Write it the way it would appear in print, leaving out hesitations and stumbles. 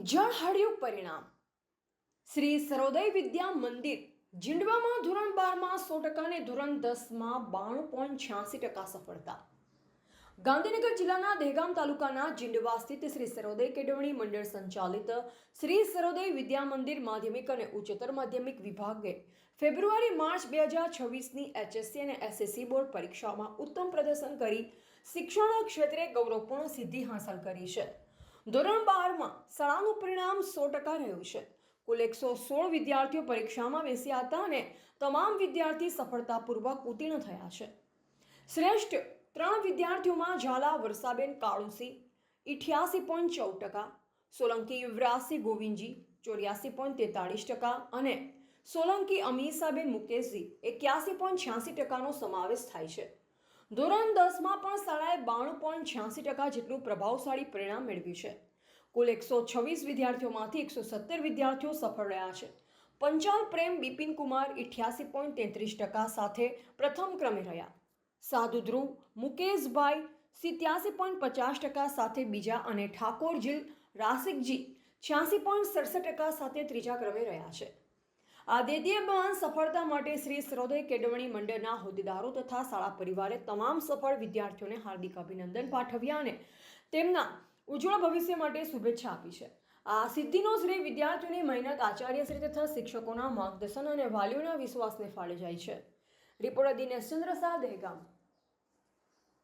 જળહળિયું પરિણામ. શ્રી સરોદય વિદ્યા મંદિર જીંડવામાં ધોરણ 12માં 100% અને ધોરણ 10માં 92.86% સફળતા. ગાંધીનગર જિલ્લાના દહેગામ તાલુકાના જીંડવા સ્થિત શ્રી સરોદય કેળવણી મંડળ સંચાલિત શ્રી સરોદય વિદ્યા મંદિર માધ્યમિક અને ઉચ્ચતર માધ્યમિક વિભાગે ફેબ્રુઆરી-માર્ચ 2026ની HSC અને SSC બોર્ડ પરીક્ષામાં ઉત્તમ પ્રદર્શન કરી શિક્ષણ ક્ષેત્રે ગૌરવપૂર્ણ સિદ્ધિ હાંસલ કરી છે. ધોરણ 12માં શાળાનું પરિણામ 100% રહ્યું છે. કુલ 116 વિદ્યાર્થીઓ પરીક્ષામાં બેસ્યા હતા અને તમામ વિદ્યાર્થી સફળતાપૂર્વક ઉત્તીર્ણ થયા છે. શ્રેષ્ઠ 3 વિદ્યાર્થીઓમાં ઝાલા વર્ષાબેન કાળુસિંહ 88.14%, સોલંકી યુવરાજસિંહ ગોવિંદજી 84.43% અને સોલંકી અમીષાબેન મુકેશજી 81.86%નો સમાવેશ થાય છે. ધોરણ 10માં પણ શાળાએ 92.86% જેટલું પ્રભાવશાળી પરિણામ મેળવ્યું છે. કુલ 126 વિદ્યાર્થીઓમાંથી 117 વિદ્યાર્થીઓ સફળ રહ્યા છે. પંચાલ પ્રેમ બિપિન કુમાર 88.33% સાથે પ્રથમ ક્રમે રહ્યા. સાધુ ધ્રુવ મુકેશભાઈ 87.50% સાથે બીજા અને ઠાકોર જીલ રાસિકજી 86.67% સાથે ત્રીજા ક્રમે રહ્યા છે. આ દેદીપ્યમાન સફળતા માટે શ્રી સરોદય કેળવણી મંડળના હોદ્દેદારો તથા શાળા પરિવારે તમામ સફળ વિદ્યાર્થીઓને હાર્દિક અભિનંદન પાઠવ્યા અને તેમના ઉજ્જવળ ભવિષ્ય માટે શુભેચ્છા આપી છે. આ સિદ્ધિનો શ્રેય વિદ્યાર્થીઓની મહેનત, આચાર્યશ્રી તથા શિક્ષકોના માર્ગદર્શન અને વાલીઓના વિશ્વાસને ફાળે જાય છે. રિપોર્ટર દિનેશ ચંદ્ર શાહ, દહેગામ.